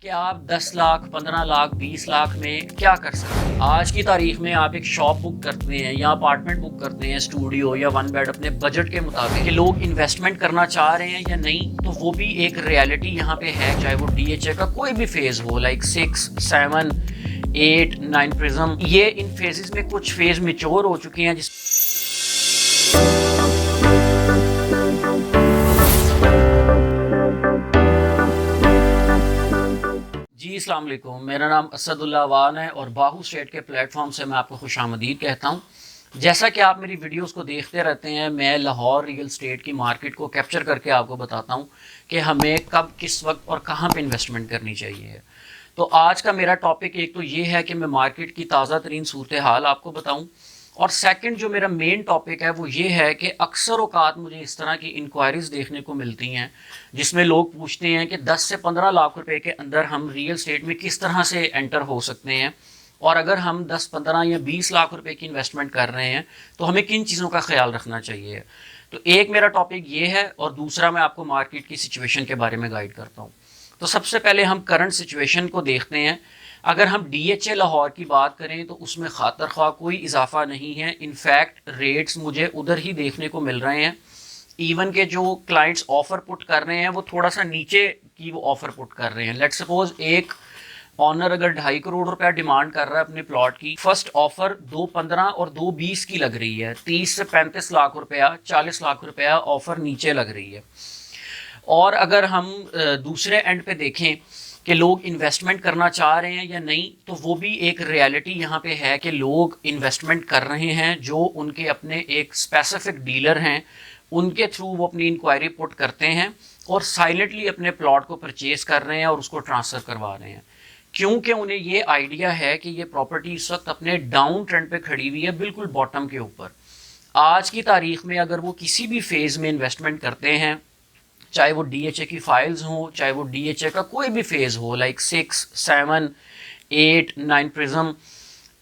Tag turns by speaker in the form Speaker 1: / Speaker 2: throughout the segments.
Speaker 1: कि आप 10 लाख 15 लाख 20 लाख में क्या कर सकते हैं। आज की तारीख में आप एक शॉप बुक करते हैं या अपार्टमेंट बुक करते हैं, स्टूडियो या वन बेड अपने बजट के मुताबिक कि लोग इन्वेस्टमेंट करना चाह रहे हैं या नहीं, तो वो भी एक रियलिटी यहाँ पे है। चाहे वो डीएचए का कोई भी फेज हो, लाइक 6, 7, 8, 9 प्रिज्म, ये इन फेजेस में कुछ फेज मेच्योर हो चुके हैं जिस जी अस्सलाम वालेकुम, मेरा नाम असदुल्ला अवान है और बाहू स्टेट के प्लेटफॉर्म से मैं आपको खुशामदीद कहता हूँ। जैसा कि आप मेरी वीडियोस को देखते रहते हैं, मैं लाहौर रियल स्टेट की मार्केट को कैप्चर करके आपको बताता हूँ कि हमें कब, किस वक्त और कहाँ पे इन्वेस्टमेंट करनी चाहिए। तो आज का मेरा टॉपिक एक तो ये है कि मैं मार्केट की ताज़ा तरीन सूरत हाल आपको बताऊँ, और सेकंड जो मेरा मेन टॉपिक है वो ये है कि अक्सर औकात मुझे इस तरह की इंक्वायरीज़ देखने को मिलती हैं जिसमें लोग पूछते हैं कि 10 से 15 लाख रुपए के अंदर हम रियल स्टेट में किस तरह से एंटर हो सकते हैं, और अगर हम 10, 15 या 20 लाख रुपए की इन्वेस्टमेंट कर रहे हैं तो हमें किन चीज़ों का ख्याल रखना चाहिए। तो एक मेरा टॉपिक ये है और दूसरा मैं आपको मार्केट की सिचुएशन के बारे में गाइड करता हूँ। तो सबसे पहले हम करंट सिचुएशन को देखते हैं। अगर हम डीएचए लाहौर की बात करें तो उसमें खातर ख्वाह कोई इजाफा नहीं है। इनफैक्ट रेट्स मुझे उधर ही देखने को मिल रहे हैं। इवन के जो क्लाइंट्स ऑफर पुट कर रहे हैं वो थोड़ा सा नीचे की वो ऑफर पुट कर रहे हैं। लेट्स सपोज एक ऑनर अगर 2.5 करोड़ रुपया डिमांड कर रहा है अपने प्लॉट की, फर्स्ट ऑफर 2.15 और 2.20 की लग रही है। 30 से 35 लाख रुपया, 40 लाख रुपया ऑफर नीचे लग रही है। और अगर हम दूसरे एंड पे देखें कि लोग इन्वेस्टमेंट करना चाह रहे हैं या नहीं, तो वो भी एक रियलिटी यहाँ पे है कि लोग इन्वेस्टमेंट कर रहे हैं। जो उनके अपने एक स्पेसिफिक डीलर हैं उनके थ्रू वो अपनी इंक्वायरी पुट करते हैं और साइलेंटली अपने प्लॉट को परचेज कर रहे हैं और उसको ट्रांसफ़र करवा रहे हैं, क्योंकि उन्हें ये आइडिया है कि ये प्रॉपर्टी इस वक्त अपने डाउन ट्रेंड पे खड़ी हुई है, बिल्कुल बॉटम के ऊपर। आज की तारीख में अगर वो किसी भी फेज़ में इन्वेस्टमेंट करते हैं, चाहे वो डीएचए की फाइल्स हों, चाहे वो डीएचए का कोई भी फेज़ हो, लाइक 6, 7, 8, 9 प्रिज्म,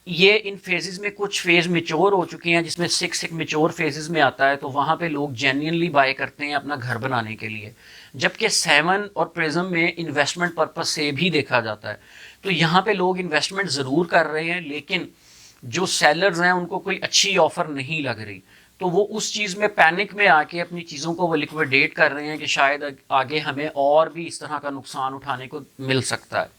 Speaker 1: ये इन फेजेस में कुछ फेज़ मेच्योर हो चुके हैं जिसमें 6 एक मेच्योर फेजेस में आता है, तो वहाँ पे लोग जेन्युइनली बाय करते हैं अपना घर बनाने के लिए। जबकि 7 और प्रिज्म में इन्वेस्टमेंट पर्पस से भी देखा जाता है। तो यहाँ पे लोग इन्वेस्टमेंट ज़रूर कर रहे हैं, लेकिन जो सेलर्स हैं उनको कोई अच्छी ऑफ़र नहीं लग रही, तो वो उस चीज़ में पैनिक में आके अपनी चीज़ों को वो लिक्विडेट कर रहे हैं कि शायद आगे हमें और भी इस तरह का नुकसान उठाने को मिल सकता है।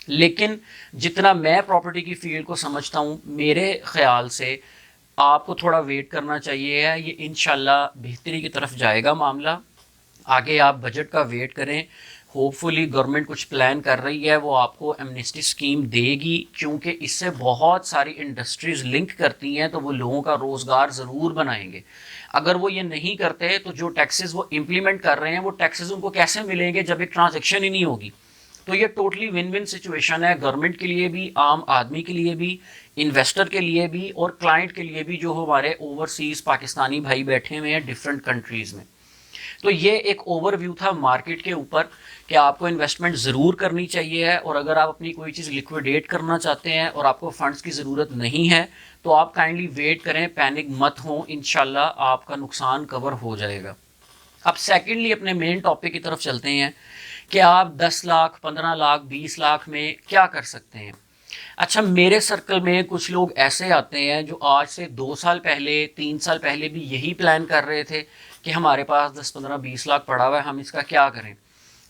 Speaker 1: लेकिन जितना मैं प्रॉपर्टी की फील्ड को समझता हूँ, मेरे ख्याल से आपको थोड़ा वेट करना चाहिए। ये इंशाल्लाह बेहतरी की तरफ जाएगा मामला। आगे आप बजट का वेट करें। होपफुली गवर्नमेंट कुछ प्लान कर रही है, वो आपको एमनेस्टी स्कीम देगी, क्योंकि इससे बहुत सारी इंडस्ट्रीज़ लिंक करती हैं, तो वो लोगों का रोज़गार ज़रूर बनाएंगे। अगर वो ये नहीं करते तो जो टैक्सेस वो इम्प्लीमेंट कर रहे हैं वो टैक्सेस उनको कैसे मिलेंगे जब एक ट्रांजेक्शन ही नहीं होगी। तो ये टोटली विन विन सिचुएशन है, गवर्नमेंट के लिए भी, आम आदमी के लिए भी, इन्वेस्टर के लिए भी और क्लाइंट के लिए भी जो हमारे ओवरसीज़ पाकिस्तानी भाई बैठे हुए हैं डिफरेंट कंट्रीज़ में। तो ये एक ओवरव्यू था मार्केट के ऊपर कि आपको इन्वेस्टमेंट ज़रूर करनी चाहिए है, और अगर आप अपनी कोई चीज़ लिक्विडेट करना चाहते हैं और आपको फंड्स की ज़रूरत नहीं है तो आप काइंडली वेट करें, पैनिक मत हो, इंशाल्लाह आपका नुकसान कवर हो जाएगा। अब सेकेंडली अपने मेन टॉपिक की तरफ चलते हैं कि आप 10 लाख 15 लाख 20 लाख में क्या कर सकते हैं। अच्छा, मेरे सर्कल में कुछ लोग ऐसे आते हैं जो आज से 2 साल पहले, 3 साल पहले भी यही प्लान कर रहे थे कि हमारे पास 10, 15, 20 लाख पड़ा हुआ है, हम इसका क्या करें।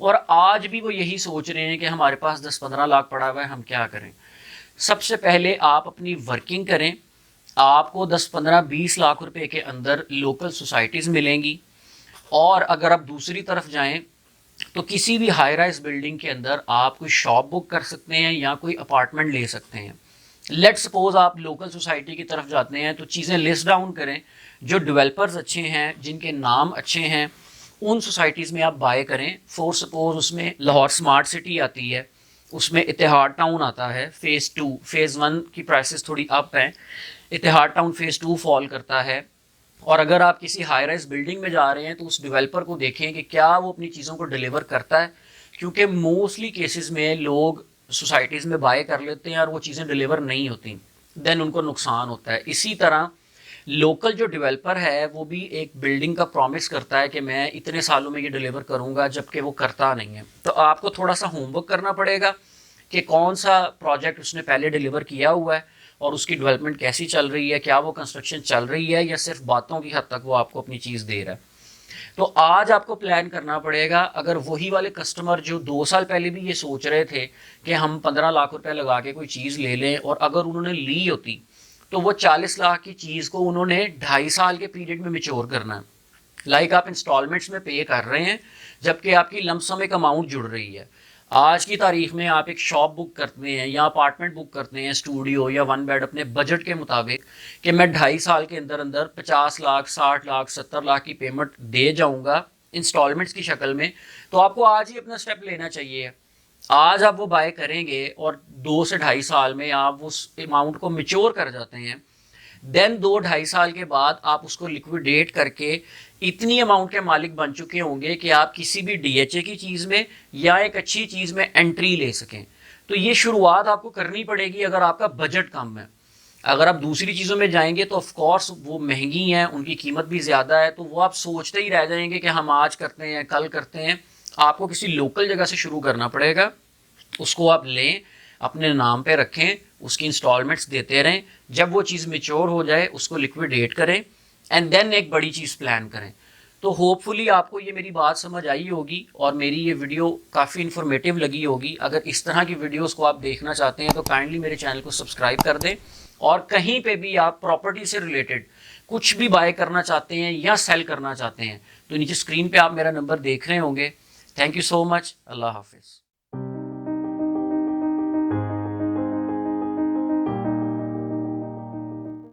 Speaker 1: और आज भी वो यही सोच रहे हैं कि हमारे पास 10, 15 लाख पड़ा हुआ है, हम क्या करें। सबसे पहले आप अपनी वर्किंग करें। आपको 10, 15, 20 लाख रुपए के अंदर लोकल सोसाइटीज़ मिलेंगी। और अगर आप दूसरी तरफ जाएं तो किसी भी हाई राइज बिल्डिंग के अंदर आप कोई शॉप बुक कर सकते हैं या कोई अपार्टमेंट ले सकते हैं। लेट्स सपोज आप लोकल सोसाइटी की तरफ जाते हैं तो चीज़ें लिस्ट डाउन करें। जो डेवलपर्स अच्छे हैं, जिनके नाम अच्छे हैं, उन सोसाइटीज़ में आप बाय करें। फॉर सपोज उसमें लाहौर स्मार्ट सिटी आती है, उसमें इतिहाद टाउन आता है, फ़ेज़ 2, फ़ेज़ 1 की प्राइसेस थोड़ी अप हैं, इतिहाद टाउन फ़ेज़ 2 फॉल करता है। और अगर आप किसी हाई राइज बिल्डिंग में जा रहे हैं तो उस डेवलपर को देखें कि क्या वो अपनी चीज़ों को डिलीवर करता है, क्योंकि मोस्टली केसेस में लोग सोसाइटीज़ में बाय कर लेते हैं और वो चीज़ें डिलीवर नहीं होती, देन उनको नुकसान होता है। इसी तरह लोकल जो डेवलपर है वो भी एक बिल्डिंग का प्रॉमिस करता है कि मैं इतने सालों में ये डिलीवर करूँगा, जबकि वो करता नहीं है। तो आपको थोड़ा सा होमवर्क करना पड़ेगा कि कौन सा प्रोजेक्ट उसने पहले डिलीवर किया हुआ है और उसकी डेवलपमेंट कैसी चल रही है, क्या वो कंस्ट्रक्शन चल रही है या सिर्फ बातों की हद तक वो आपको अपनी चीज़ दे रहा है। तो आज आपको प्लान करना पड़ेगा। अगर वही वाले कस्टमर जो 2 साल पहले भी ये सोच रहे थे कि हम 15 लाख रुपए लगा के कोई चीज़ ले लें, और अगर उन्होंने ली होती तो वो 40 लाख की चीज़ को उन्होंने 2.5 साल के पीरियड में मैच्योर करना है। लाइक आप इंस्टॉलमेंट्स में पे कर रहे हैं, जबकि आपकी लमसम एक अमाउंट जुड़ रही है। आज की तारीख में आप एक शॉप बुक करते हैं या अपार्टमेंट बुक करते हैं, स्टूडियो या 1 बेड, अपने बजट के मुताबिक कि मैं 2.5 साल के अंदर अंदर 50 लाख, 60 लाख, 70 लाख की पेमेंट दे जाऊंगा इंस्टॉलमेंट्स की शक्ल में, तो आपको आज ही अपना स्टेप लेना चाहिए। आज आप वो बाय करेंगे और 2 से 2.5 साल में आप उस अमाउंट को मिच्योर कर जाते हैं। देन 2-2.5 साल के बाद आप उसको लिक्विडेट करके इतनी अमाउंट के मालिक बन चुके होंगे कि आप किसी भी डीएचए की चीज़ में या एक अच्छी चीज़ में एंट्री ले सकें। तो ये शुरुआत आपको करनी पड़ेगी अगर आपका बजट कम है। अगर आप दूसरी चीज़ों में जाएंगे तो ऑफ कोर्स वो महंगी हैं, उनकी कीमत भी ज़्यादा है, तो वो आप सोचते ही रह जाएंगे कि हम आज करते हैं, कल करते हैं। आपको किसी लोकल जगह से शुरू करना पड़ेगा, उसको आप लें, अपने नाम पे रखें, उसकी इंस्टॉलमेंट्स देते रहें। जब वो चीज़ मेच्योर हो जाए उसको लिक्विडेट करें एंड देन एक बड़ी चीज़ प्लान करें। तो होपफुली आपको ये मेरी बात समझ आई होगी और मेरी ये वीडियो काफ़ी इन्फॉर्मेटिव लगी होगी। अगर इस तरह की वीडियोस को आप देखना चाहते हैं तो काइंडली मेरे चैनल को सब्सक्राइब कर दें, और कहीं पे भी आप प्रॉपर्टी से रिलेटेड कुछ भी बाय करना चाहते हैं या सेल करना चाहते हैं तो नीचे स्क्रीन पे आप मेरा नंबर देख रहे होंगे। Thank you so much. अल्लाह हाफिज़।